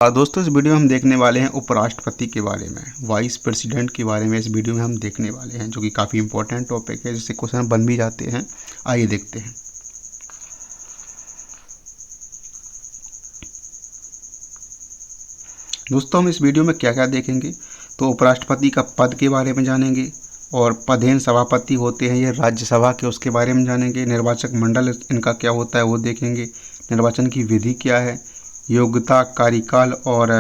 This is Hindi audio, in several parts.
और दोस्तों, इस वीडियो में हम देखने वाले हैं उपराष्ट्रपति के बारे में, वाइस प्रेसिडेंट के बारे में। इस वीडियो में हम देखने वाले हैं, जो कि काफ़ी इंपॉर्टेंट टॉपिक है, जिससे क्वेश्चन बन भी जाते हैं। आइए देखते हैं। दोस्तों, हम इस वीडियो में क्या क्या देखेंगे, तो उपराष्ट्रपति का पद के बारे में जानेंगे, और पदेन सभापति होते हैं ये राज्यसभा के, उसके बारे में जानेंगे। निर्वाचक मंडल इनका क्या होता है वो देखेंगे। निर्वाचन की विधि क्या है, योग्यता, कार्यकाल और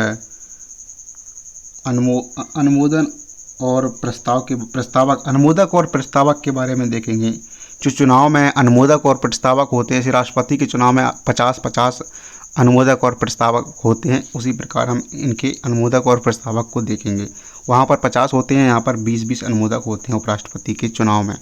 अनुमोदन और प्रस्तावक अनुमोदक और प्रस्तावक के बारे में देखेंगे। जो चुनाव में अनुमोदक और प्रस्तावक होते हैं, जैसे राष्ट्रपति के चुनाव में 50-50 अनुमोदक और प्रस्तावक होते हैं, उसी प्रकार हम इनके अनुमोदक और प्रस्तावक को देखेंगे। वहाँ पर 50 होते हैं, यहाँ पर 20-20 अनुमोदक होते हैं उपराष्ट्रपति के चुनाव में।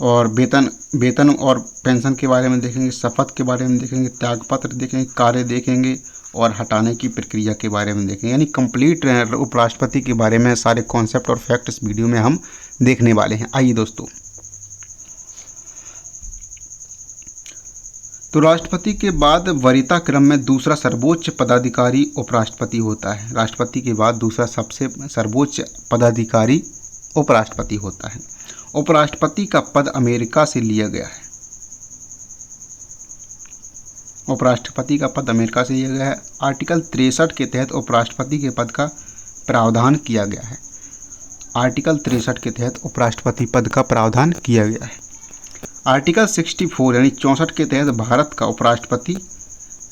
और वेतन और पेंशन के बारे में देखेंगे, शपथ के बारे में देखेंगे, त्यागपत्र देखेंगे, कार्य देखेंगे, और हटाने की प्रक्रिया के बारे में देखेंगे। यानी कंप्लीट उपराष्ट्रपति के बारे में सारे कॉन्सेप्ट और फैक्ट इस वीडियो में हम देखने वाले हैं। आइए दोस्तों, तो राष्ट्रपति के बाद वरीयता क्रम में दूसरा सर्वोच्च पदाधिकारी उपराष्ट्रपति होता है। राष्ट्रपति के बाद दूसरा सबसे सर्वोच्च पदाधिकारी उपराष्ट्रपति होता है। उपराष्ट्रपति का पद अमेरिका से लिया गया है। उपराष्ट्रपति का पद अमेरिका से लिया गया है। आर्टिकल 63 के तहत उपराष्ट्रपति के पद का प्रावधान किया गया है। आर्टिकल 63 के तहत उपराष्ट्रपति पद का प्रावधान किया गया है। आर्टिकल 64 यानी 64 के तहत भारत का उपराष्ट्रपति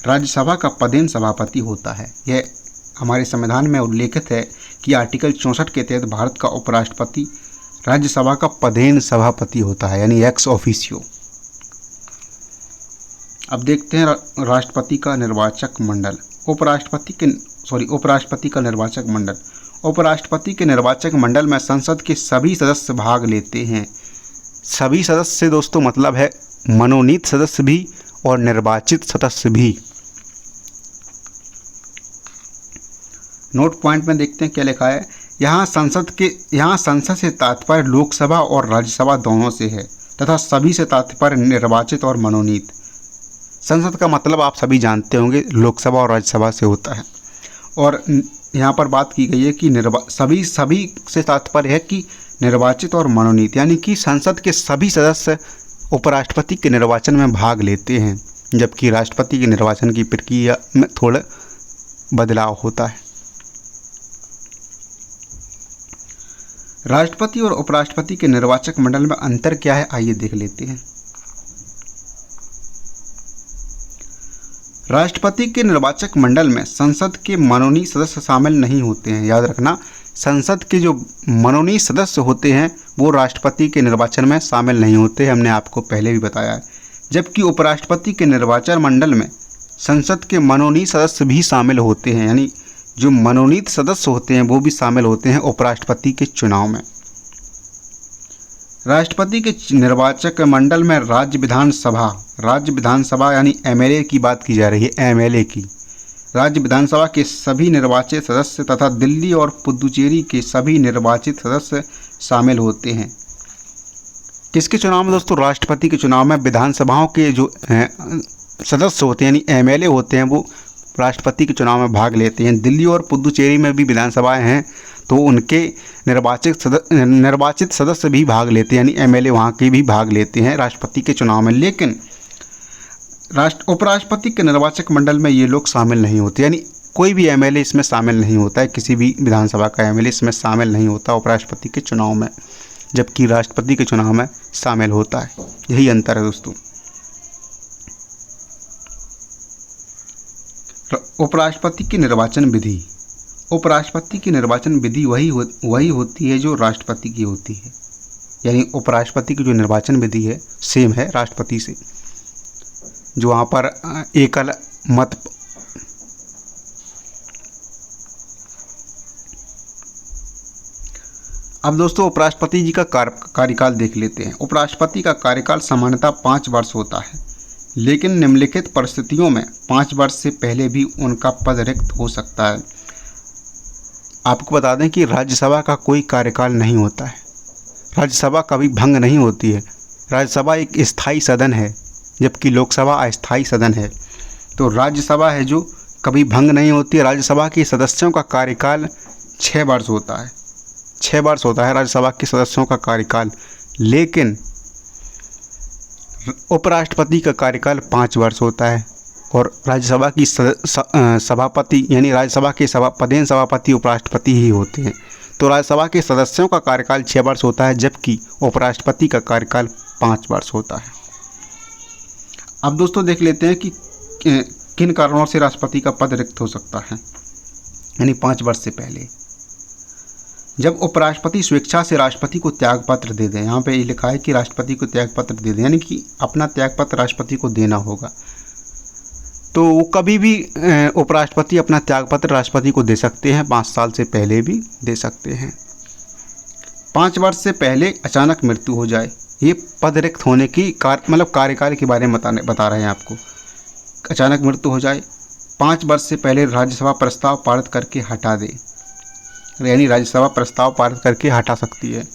राज्यसभा का पदेन सभापति होता है। यह हमारे संविधान में उल्लेखित है कि आर्टिकल 64 के तहत भारत का उपराष्ट्रपति राज्यसभा का पदेन सभापति होता है, यानी एक्स ऑफिशियो। अब देखते हैं राष्ट्रपति का निर्वाचक मंडल। उपराष्ट्रपति का निर्वाचक मंडल। उपराष्ट्रपति के निर्वाचक मंडल में संसद के सभी सदस्य भाग लेते हैं। सभी सदस्य दोस्तों मतलब है मनोनीत सदस्य भी और निर्वाचित सदस्य भी। नोट पॉइंट में देखते हैं क्या लिखा है। यहाँ संसद से तात्पर्य लोकसभा और राज्यसभा दोनों से है, तथा सभी से तात्पर्य निर्वाचित और मनोनीत। संसद का मतलब आप सभी जानते होंगे, लोकसभा और राज्यसभा से होता है। और यहाँ पर बात की गई है कि सभी से तात्पर्य है कि निर्वाचित और मनोनीत, यानी कि संसद के सभी सदस्य उपराष्ट्रपति के निर्वाचन में भाग लेते हैं, जबकि राष्ट्रपति के निर्वाचन की प्रक्रिया में थोड़ा बदलाव होता है। राष्ट्रपति और उपराष्ट्रपति के निर्वाचक मंडल में अंतर क्या है, आइए देख लेते हैं। राष्ट्रपति के निर्वाचक मंडल में संसद के मनोनीत सदस्य शामिल नहीं होते हैं। याद रखना, संसद के जो मनोनीत सदस्य होते हैं वो राष्ट्रपति के निर्वाचन में शामिल नहीं होते, हमने आपको पहले भी बताया है। जबकि उपराष्ट्रपति के निर्वाचन मंडल में संसद के मनोनीत सदस्य भी शामिल होते हैं, यानी जो मनोनीत सदस्य होते हैं वो भी शामिल होते हैं उपराष्ट्रपति के चुनाव में। राष्ट्रपति के निर्वाचक मंडल में राज्य विधानसभा यानी एमएलए की बात की जा रही है, एमएलए की। राज्य विधानसभा के सभी निर्वाचित सदस्य तथा दिल्ली और पुदुचेरी के सभी निर्वाचित सदस्य शामिल होते हैं। किसके चुनाव में दोस्तों? राष्ट्रपति के चुनाव में विधानसभाओं के जो सदस्य होते हैं यानी एमएलए होते हैं वो राष्ट्रपति के चुनाव में भाग लेते हैं। दिल्ली और पुदुचेरी में भी विधानसभाएं हैं, तो उनके निर्वाचित सदस्य भी भाग लेते हैं, यानी एमएलए वहाँ के भी भाग लेते हैं राष्ट्रपति के चुनाव में। लेकिन उपराष्ट्रपति के निर्वाचक मंडल में ये लोग शामिल नहीं होते, यानी कोई भी एमएलए इसमें शामिल नहीं होता है, किसी भी विधानसभा का एमएलए इसमें शामिल नहीं होता उपराष्ट्रपति के चुनाव में, जबकि राष्ट्रपति के चुनाव में शामिल होता है। यही अंतर है दोस्तों। उपराष्ट्रपति की निर्वाचन विधि। उपराष्ट्रपति की निर्वाचन विधि वही होती है जो राष्ट्रपति की होती है, यानी उपराष्ट्रपति की जो निर्वाचन विधि है सेम है राष्ट्रपति से, जो वहाँ पर एकल मत। अब दोस्तों, उपराष्ट्रपति जी का कार्यकाल देख लेते हैं। उपराष्ट्रपति का कार्यकाल सामान्यतः 5 वर्ष होता है, लेकिन निम्नलिखित परिस्थितियों में 5 वर्ष से पहले भी उनका पद रिक्त हो सकता है। आपको बता दें कि राज्यसभा का कोई कार्यकाल नहीं होता है, राज्यसभा कभी भंग नहीं होती है। राज्यसभा एक स्थायी सदन है, जबकि लोकसभा अस्थायी सदन है। तो राज्यसभा है जो कभी भंग नहीं होती है। राज्यसभा के सदस्यों का कार्यकाल 6 वर्ष होता है, 6 वर्ष होता है राज्यसभा के सदस्यों का कार्यकाल। लेकिन उपराष्ट्रपति का कार्यकाल 5 वर्ष होता है। और राज्यसभा की सभापति यानी राज्यसभा के पदेन सभापति उपराष्ट्रपति ही होते हैं। तो राज्यसभा के सदस्यों का कार्यकाल 6 वर्ष होता है, जबकि उपराष्ट्रपति का कार्यकाल 5 वर्ष होता है। अब दोस्तों देख लेते हैं कि किन कारणों से राष्ट्रपति का पद रिक्त हो सकता है, यानी 5 वर्ष से पहले। जब उपराष्ट्रपति स्वेच्छा से राष्ट्रपति को त्यागपत्र दे दें, यहाँ पे ये लिखा है कि राष्ट्रपति को त्यागपत्र दे दें, यानी कि अपना त्यागपत्र राष्ट्रपति को देना होगा। तो वो कभी भी उपराष्ट्रपति अपना त्यागपत्र राष्ट्रपति को दे सकते हैं, 5 साल से पहले भी दे सकते हैं। 5 वर्ष से पहले अचानक मृत्यु हो जाए, ये पद रिक्त होने की कार्यकाल के बारे में बता रहे हैं आपको। अचानक मृत्यु हो जाए, 5 वर्ष से पहले राज्यसभा प्रस्ताव पारित करके हटा दे, यानी राज्यसभा प्रस्ताव पारित करके हटा सकती है।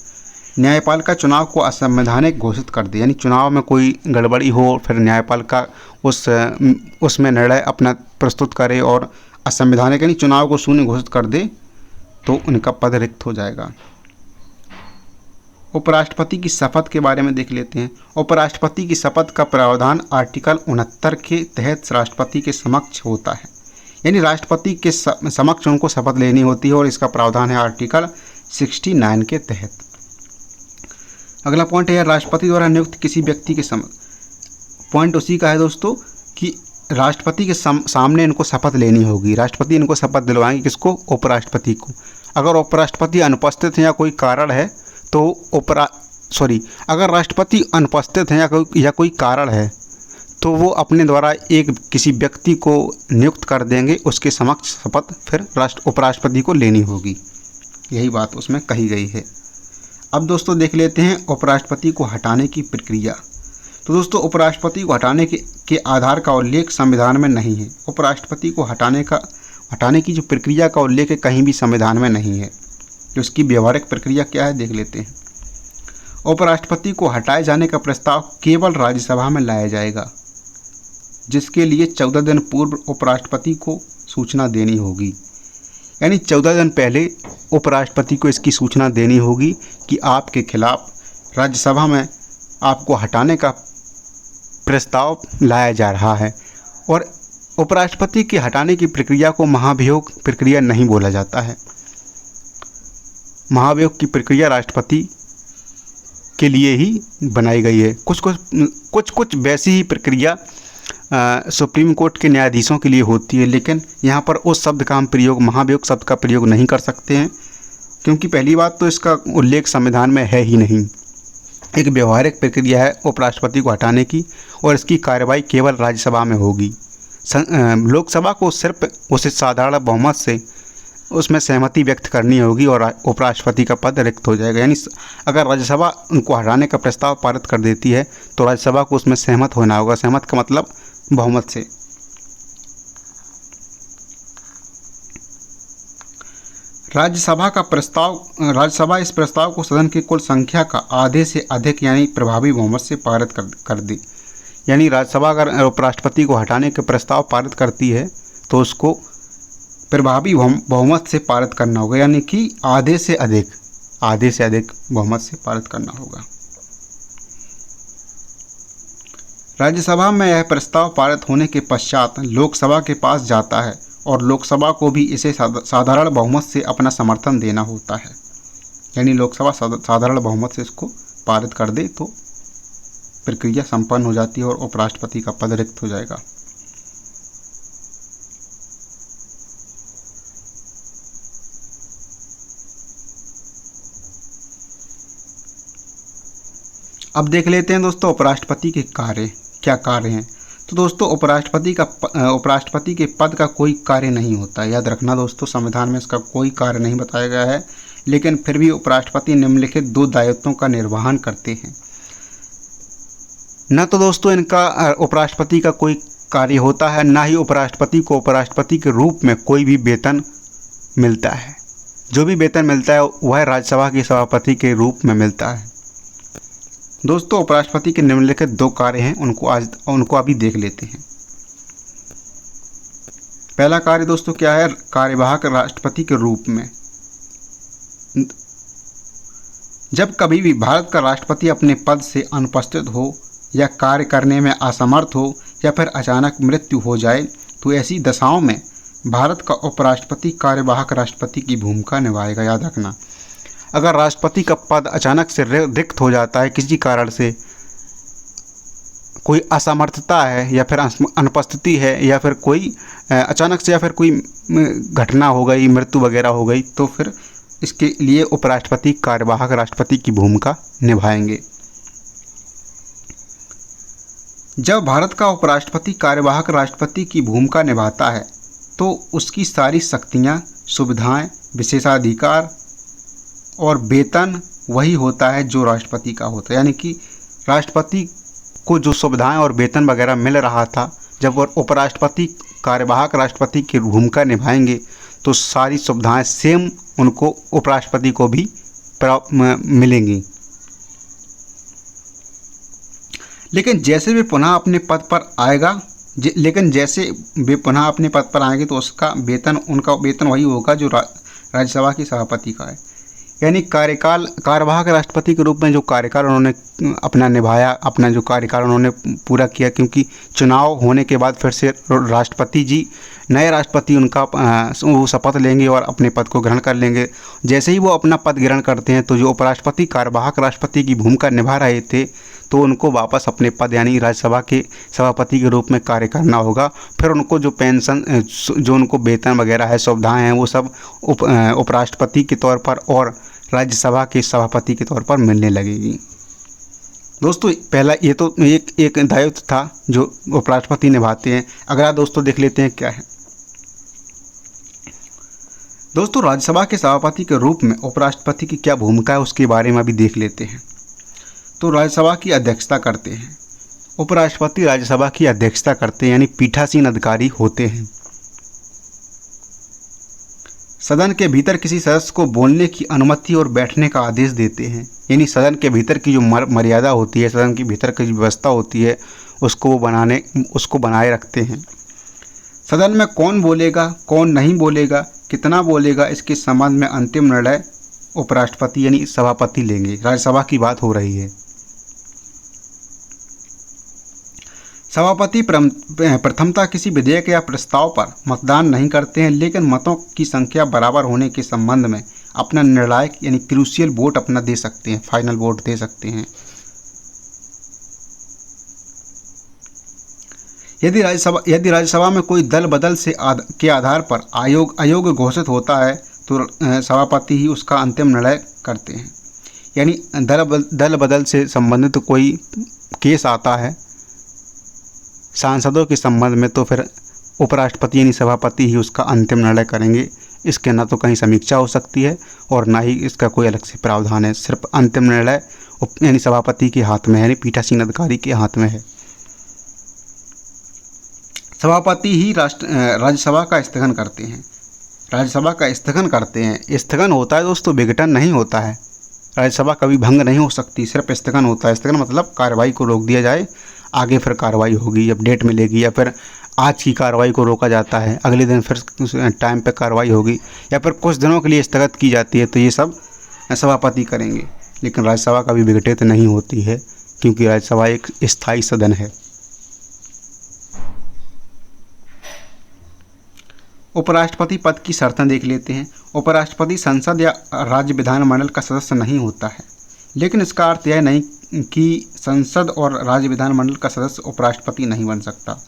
न्यायपालिका चुनाव को असंवैधानिक घोषित कर दे, यानी चुनाव में कोई गड़बड़ी हो, फिर न्यायपालिका उसमें निर्णय अपना प्रस्तुत करे और असंवैधानिक यानी चुनाव को शून्य घोषित कर दे, तो उनका पद रिक्त हो जाएगा। उपराष्ट्रपति की शपथ के बारे में देख लेते हैं। उपराष्ट्रपति की शपथ का प्रावधान आर्टिकल 69 के तहत राष्ट्रपति के समक्ष होता है, यानी राष्ट्रपति के समक्ष उनको शपथ लेनी होती है, और इसका प्रावधान है आर्टिकल 69 के तहत। अगला पॉइंट है राष्ट्रपति द्वारा नियुक्त किसी व्यक्ति के पॉइंट उसी का है दोस्तों कि राष्ट्रपति के सामने इनको शपथ लेनी होगी। राष्ट्रपति इनको शपथ दिलवाएंगे, किसको? उपराष्ट्रपति को। अगर उपराष्ट्रपति अनुपस्थित हैं या कोई कारण है तो अगर राष्ट्रपति अनुपस्थित हैं या कोई कारण है तो वो अपने द्वारा किसी व्यक्ति को नियुक्त कर देंगे, उसके समक्ष शपथ फिर उपराष्ट्रपति को लेनी होगी। यही बात उसमें कही गई है। अब दोस्तों देख लेते हैं उपराष्ट्रपति को हटाने की प्रक्रिया। तो दोस्तों उपराष्ट्रपति को हटाने के आधार का उल्लेख संविधान में नहीं है। उपराष्ट्रपति को हटाने की जो प्रक्रिया का उल्लेख है कहीं भी संविधान में नहीं है। तो उसकी व्यवहारिक प्रक्रिया क्या है देख लेते हैं। उपराष्ट्रपति को हटाए जाने का प्रस्ताव केवल राज्यसभा में लाया जाएगा, जिसके लिए 14 दिन पूर्व उपराष्ट्रपति को सूचना देनी होगी, यानी 14 दिन पहले उपराष्ट्रपति को इसकी सूचना देनी होगी कि आपके खिलाफ राज्यसभा में आपको हटाने का प्रस्ताव लाया जा रहा है। और उपराष्ट्रपति के हटाने की प्रक्रिया को महाभियोग प्रक्रिया नहीं बोला जाता है। महाभियोग की प्रक्रिया राष्ट्रपति के लिए ही बनाई गई है। कुछ वैसी ही प्रक्रिया सुप्रीम कोर्ट के न्यायाधीशों के लिए होती है, लेकिन यहाँ पर उस शब्द का हम प्रयोग, महाभियोग शब्द का प्रयोग नहीं कर सकते हैं, क्योंकि पहली बात तो इसका उल्लेख संविधान में है ही नहीं। एक व्यवहारिक प्रक्रिया है उपराष्ट्रपति को हटाने की, और इसकी कार्रवाई केवल राज्यसभा में होगी। लोकसभा को सिर्फ उसे साधारण बहुमत से उसमें सहमति व्यक्त करनी होगी और उपराष्ट्रपति का पद रिक्त हो जाएगा। यानी अगर राज्यसभा उनको हटाने का प्रस्ताव पारित कर देती है तो राज्यसभा को उसमें सहमत होना होगा। सहमत का मतलब बहुमत से। राज्यसभा इस प्रस्ताव को सदन की कुल संख्या का आधे से अधिक यानी प्रभावी बहुमत से पारित कर दे। यानी राज्यसभा अगर उपराष्ट्रपति को हटाने के प्रस्ताव पारित करती है तो उसको प्रभावी बहुमत से पारित करना होगा, यानी कि आधे से अधिक बहुमत से पारित करना होगा। राज्यसभा में यह प्रस्ताव पारित होने के पश्चात लोकसभा के पास जाता है और लोकसभा को भी इसे साधारण बहुमत से अपना समर्थन देना होता है। यानी लोकसभा साधारण बहुमत से इसको पारित कर दे तो प्रक्रिया संपन्न हो जाती है और उपराष्ट्रपति का पद रिक्त हो जाएगा। अब देख लेते हैं दोस्तों उपराष्ट्रपति के क्या कार्य हैं। तो दोस्तों उपराष्ट्रपति के पद का कोई कार्य नहीं होता है। याद रखना दोस्तों, संविधान में इसका कोई कार्य नहीं बताया गया है, लेकिन फिर भी उपराष्ट्रपति निम्नलिखित 2 दायित्वों का निर्वहन करते हैं। न तो दोस्तों इनका उपराष्ट्रपति का कोई कार्य होता है, ना ही उपराष्ट्रपति को उपराष्ट्रपति के रूप में कोई भी वेतन मिलता है। जो भी वेतन मिलता है वह राज्यसभा के सभापति के रूप में मिलता है। दोस्तों उपराष्ट्रपति के निम्नलिखित 2 कार्य हैं, उनको अभी देख लेते हैं। पहला कार्य दोस्तों क्या है, कार्यवाहक राष्ट्रपति के रूप में। जब कभी भी भारत का राष्ट्रपति अपने पद से अनुपस्थित हो या कार्य करने में असमर्थ हो या फिर अचानक मृत्यु हो जाए तो ऐसी दशाओं में भारत का उपराष्ट्रपति कार्यवाहक राष्ट्रपति की भूमिका निभाएगा। याद रखना, अगर राष्ट्रपति का पद अचानक से रिक्त हो जाता है, किसी कारण से कोई असमर्थता है या फिर अनुपस्थिति है या फिर कोई अचानक से या फिर कोई घटना हो गई, मृत्यु वगैरह हो गई, तो फिर इसके लिए उपराष्ट्रपति कार्यवाहक राष्ट्रपति की भूमिका निभाएंगे। जब भारत का उपराष्ट्रपति कार्यवाहक राष्ट्रपति की भूमिका निभाता है तो उसकी सारी शक्तियां, सुविधाएं, विशेषाधिकार और वेतन वही होता है जो राष्ट्रपति का होता है। यानी कि राष्ट्रपति को जो सुविधाएं और वेतन वगैरह मिल रहा था, जब वो उपराष्ट्रपति कार्यवाहक राष्ट्रपति की भूमिका निभाएंगे तो सारी सुविधाएं सेम उनको उपराष्ट्रपति को भी मिलेंगी। लेकिन जैसे वे पुनः अपने पद पर आएंगे तो उनका वेतन वही होगा जो राज्यसभा के सभापति का है। यानी कार्यवाहक राष्ट्रपति के रूप में जो कार्यकाल उन्होंने अपना निभाया, अपना जो कार्यकाल उन्होंने पूरा किया, क्योंकि चुनाव होने के बाद फिर से राष्ट्रपति जी, नए राष्ट्रपति उनका वो शपथ लेंगे और अपने पद को ग्रहण कर लेंगे। जैसे ही वो अपना पद ग्रहण करते हैं तो जो उपराष्ट्रपति कार्यवाहक राष्ट्रपति की भूमिका निभा रहे थे तो उनको वापस अपने पद यानी राज्यसभा के सभापति के रूप में कार्य करना होगा। फिर उनको जो पेंशन, जो उनको वेतन वगैरह है, सुविधाएं हैं, वो सब उपराष्ट्रपति के तौर पर और राज्यसभा के सभापति के तौर पर मिलने लगेगी। दोस्तों पहला ये तो एक दायित्व था जो उपराष्ट्रपति निभाते हैं। अगला दोस्तों देख लेते हैं क्या है। दोस्तों राज्यसभा के सभापति के रूप में उपराष्ट्रपति की क्या भूमिका है उसके बारे में भी देख लेते हैं। तो राज्यसभा की अध्यक्षता करते हैं उपराष्ट्रपति, राज्यसभा की अध्यक्षता करते हैं यानी पीठासीन अधिकारी होते हैं। सदन के भीतर किसी सदस्य को बोलने की अनुमति और बैठने का आदेश देते हैं। यानी सदन के भीतर की जो मर्यादा होती है, सदन के भीतर की जो व्यवस्था होती है, उसको बनाए रखते हैं। सदन में कौन बोलेगा, कौन नहीं बोलेगा, कितना बोलेगा, इसके संबंध में अंतिम निर्णय उपराष्ट्रपति यानी सभापति लेंगे। राज्यसभा की बात हो रही है। सभापति प्रथमतः किसी विधेयक या प्रस्ताव पर मतदान नहीं करते हैं, लेकिन मतों की संख्या बराबर होने के संबंध में अपना निर्णायक यानी क्रूशियल वोट अपना दे सकते हैं, फाइनल वोट दे सकते हैं। यदि राज्यसभा में कोई दल बदल के आधार पर अयोग्य घोषित होता है तो सभापति ही उसका अंतिम निर्णय करते हैं। यानी दल बदल से संबंधित कोई केस आता है सांसदों के संबंध में तो फिर उपराष्ट्रपति यानी सभापति ही उसका अंतिम निर्णय करेंगे। इसके ना तो कहीं समीक्षा हो सकती है और ना ही इसका कोई अलग से प्रावधान है। सिर्फ अंतिम निर्णय यानी सभापति के हाथ में है, यानी पीठासीन अधिकारी के हाथ में है। सभापति ही राज्यसभा का स्थगन करते हैं। स्थगन होता है दोस्तों, विघटन नहीं होता है। राज्यसभा कभी भंग नहीं हो सकती, सिर्फ स्थगन होता है। स्थगन मतलब कार्रवाई को रोक दिया जाए, आगे फिर कार्रवाई होगी, अपडेट मिलेगी, या फिर आज की कार्रवाई को रोका जाता है, अगले दिन फिर टाइम पे कार्रवाई होगी, या फिर कुछ दिनों के लिए स्थगित की जाती है। तो ये सब सभापति करेंगे। लेकिन राज्यसभा कभी विघटित नहीं होती है क्योंकि राज्यसभा एक स्थायी सदन है। उपराष्ट्रपति पद की शर्तें देख लेते हैं। उपराष्ट्रपति संसद या राज्य विधानमंडल का सदस्य नहीं होता है, लेकिन इसका अर्थ यह नहीं कि संसद और राज्य विधानमंडल का सदस्य उपराष्ट्रपति नहीं बन सकता।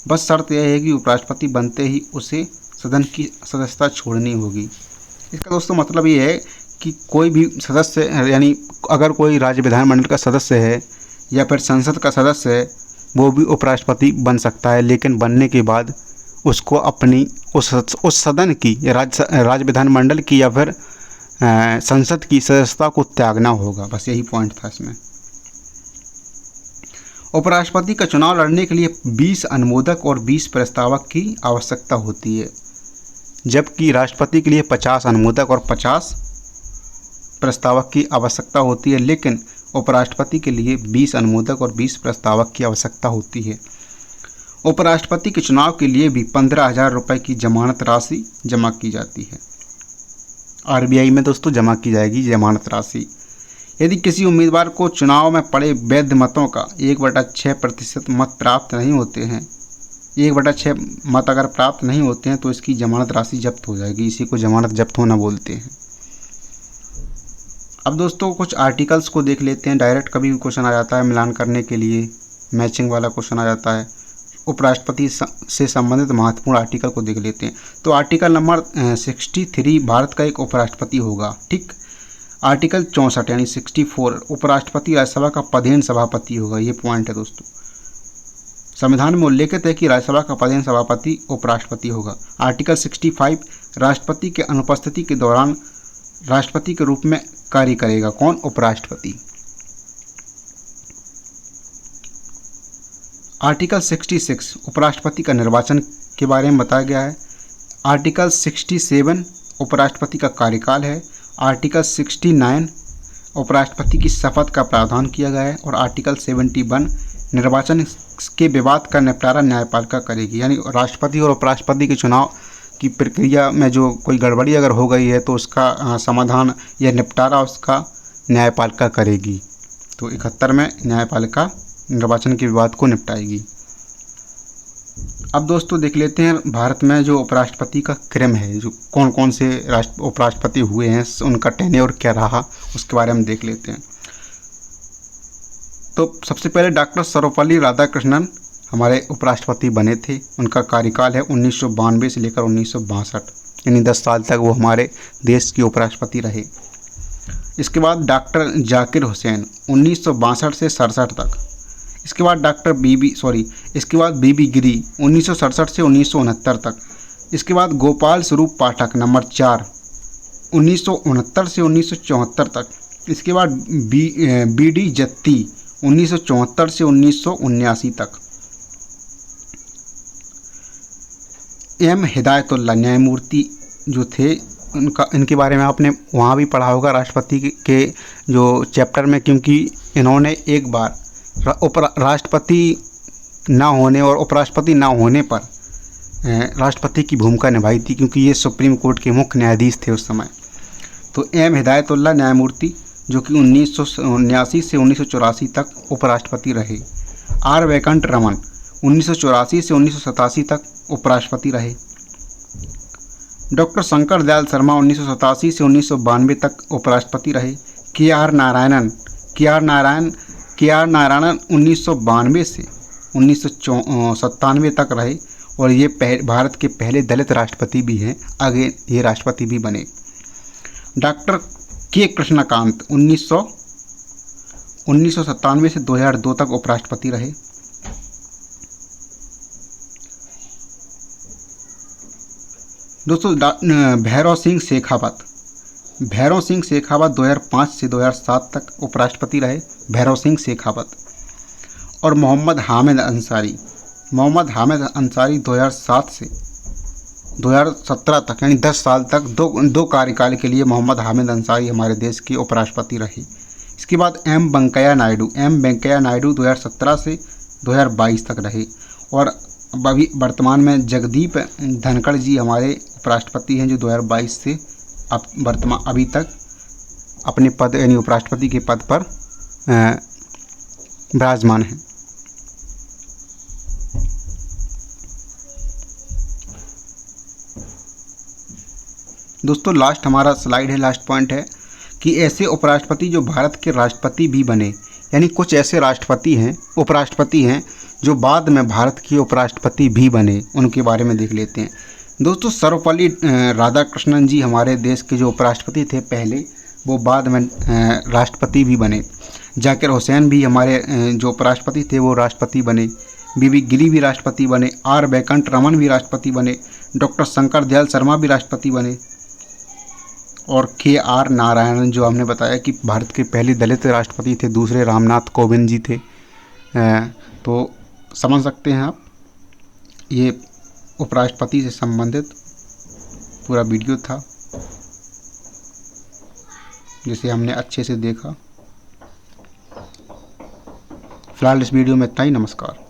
बस शर्त यह है कि उपराष्ट्रपति बनते ही उसे सदन की सदस्यता छोड़नी होगी। इसका दोस्तों मतलब ये है कि कोई भी सदस्य यानी अगर कोई राज्य विधानमंडल का सदस्य है या फिर संसद का सदस्य है, वो भी उपराष्ट्रपति बन सकता है, लेकिन बनने के बाद उसको अपनी उस सदन की राज्य विधानमंडल की या फिर संसद की सदस्यता को त्यागना होगा। बस यही पॉइंट था इसमें। उपराष्ट्रपति का चुनाव लड़ने के लिए 20 अनुमोदक और 20 प्रस्तावक की आवश्यकता होती है, जबकि राष्ट्रपति के लिए 50 अनुमोदक और 50 प्रस्तावक की आवश्यकता होती है। लेकिन उपराष्ट्रपति के लिए 20 अनुमोदक और 20 प्रस्तावक की आवश्यकता होती है। उपराष्ट्रपति के चुनाव के लिए भी 15,000 रुपये की जमानत राशि जमा की जाती है। आरबीआई में दोस्तों जमा की जाएगी जमानत राशि। यदि किसी उम्मीदवार को चुनाव में पड़े वैध मतों का 1/6% मत प्राप्त नहीं होते हैं, 1/6 मत अगर प्राप्त नहीं होते हैं तो इसकी जमानत राशि जब्त हो जाएगी। इसी को जमानत जब्त होना बोलते हैं। अब दोस्तों कुछ आर्टिकल्स को देख लेते हैं। डायरेक्ट कभी भी क्वेश्चन आ जाता है मिलान करने के लिए, मैचिंग वाला क्वेश्चन आ जाता है। उपराष्ट्रपति से संबंधित महत्वपूर्ण आर्टिकल को देख लेते हैं। तो आर्टिकल नंबर 63 भारत का एक उपराष्ट्रपति होगा। ठीक। आर्टिकल 64 यानी 64 उपराष्ट्रपति राज्यसभा का पदेन सभापति होगा। ये पॉइंट है दोस्तों। संविधान में उल्लेखित है कि राज्यसभा का पदेन सभापति उपराष्ट्रपति होगा। आर्टिकल 65 राष्ट्रपति के अनुपस्थिति के दौरान राष्ट्रपति के रूप में कार्य करेगा। कौन? उपराष्ट्रपति। आर्टिकल 66 उपराष्ट्रपति का निर्वाचन के बारे में बताया गया है। आर्टिकल 67 उपराष्ट्रपति का कार्यकाल है। आर्टिकल 69 उपराष्ट्रपति की शपथ का प्रावधान किया गया है। और आर्टिकल 71 निर्वाचन के विवाद का निपटारा न्यायपालिका करेगी। यानी राष्ट्रपति और उपराष्ट्रपति के चुनाव की प्रक्रिया में जो कोई गड़बड़ी अगर हो गई है तो उसका समाधान या निपटारा उसका न्यायपालिका करेगी। तो 71 में न्यायपालिका निर्वाचन के विवाद को निपटाएगी। अब दोस्तों देख लेते हैं भारत में जो उपराष्ट्रपति का क्रम है, जो कौन कौन से उपराष्ट्रपति हुए हैं, उनका टेन्योर क्या रहा, उसके बारे में देख लेते हैं। तो सबसे पहले डॉक्टर सर्वपल्ली राधाकृष्णन हमारे उपराष्ट्रपति बने थे। उनका कार्यकाल है 1992 से लेकर 1962, यानी 10 साल तक वो हमारे देश के उपराष्ट्रपति रहे। इसके बाद डॉक्टर जाकिर हुसैन 1962 से 67 तक। इसके बाद इसके बाद बीबी गिरी 1967 से 1969 तक। इसके बाद गोपाल स्वरूप पाठक नंबर 4 1969 से 1974 तक। इसके बाद बीडी जत्ती 1974 से 1979 तक। एम हिदायतुल्लाह न्यायमूर्ति जो थे इनके बारे में आपने वहाँ भी पढ़ा होगा राष्ट्रपति के जो चैप्टर में, क्योंकि इन्होंने एक बार राष्ट्रपति ना होने और उपराष्ट्रपति ना होने पर राष्ट्रपति की भूमिका निभाई थी, क्योंकि ये सुप्रीम कोर्ट के मुख्य न्यायाधीश थे उस समय। तो एम हिदायतुल्लाह न्यायमूर्ति जो कि 1979 से 1984 तक उपराष्ट्रपति रहे। आर वेंकट रमन 1984 से 1987 तक उपराष्ट्रपति रहे। डॉक्टर शंकर दयाल शर्मा 1987 से 1992 तक उपराष्ट्रपति रहे। के आर नारायणन 1992 से 1997 तक रहे और ये भारत के पहले दलित राष्ट्रपति भी हैं। आगे ये राष्ट्रपति भी बने। डॉक्टर के कृष्णकांत 1997 से 2002 तक उपराष्ट्रपति रहे। दोस्तों भैरव सिंह शेखावत 2005 से 2007 तक उपराष्ट्रपति रहे। भैरव सिंह शेखावत। और मोहम्मद हामिद अंसारी 2007 से 2017 तक, यानी 10 साल तक दो कार्यकाल के लिए मोहम्मद हामिद अंसारी हमारे देश के उपराष्ट्रपति रहे। इसके बाद एम वेंकैया नायडू 2017 से 2022 तक रहे। और अभी वर्तमान में जगदीप धनखड़ जी हमारे उपराष्ट्रपति हैं, जो 2022 से अभी तक अपने पद यानी उपराष्ट्रपति के पद पर विराजमान हैं। दोस्तों लास्ट हमारा स्लाइड है, लास्ट पॉइंट है कि ऐसे उपराष्ट्रपति जो भारत के राष्ट्रपति भी बने, यानी कुछ ऐसे उपराष्ट्रपति हैं जो बाद में भारत के उपराष्ट्रपति भी बने, उनके बारे में देख लेते हैं। दोस्तों सर्वपल्ली राधाकृष्णन जी हमारे देश के जो उपराष्ट्रपति थे पहले, वो बाद में राष्ट्रपति भी बने। जाकिर हुसैन भी हमारे जो उपराष्ट्रपति थे वो राष्ट्रपति बने। बीबी गिरी भी राष्ट्रपति बने। आर वेंकट रमन भी राष्ट्रपति बने। डॉक्टर शंकर दयाल शर्मा भी राष्ट्रपति बने। और के आर नारायणन जो हमने बताया कि भारत के पहले दलित राष्ट्रपति थे, दूसरे रामनाथ कोविंद जी थे। तो समझ सकते हैं आप, ये उपराष्ट्रपति से संबंधित पूरा वीडियो था जिसे हमने अच्छे से देखा। फिलहाल इस वीडियो में इतना ही। नमस्कार।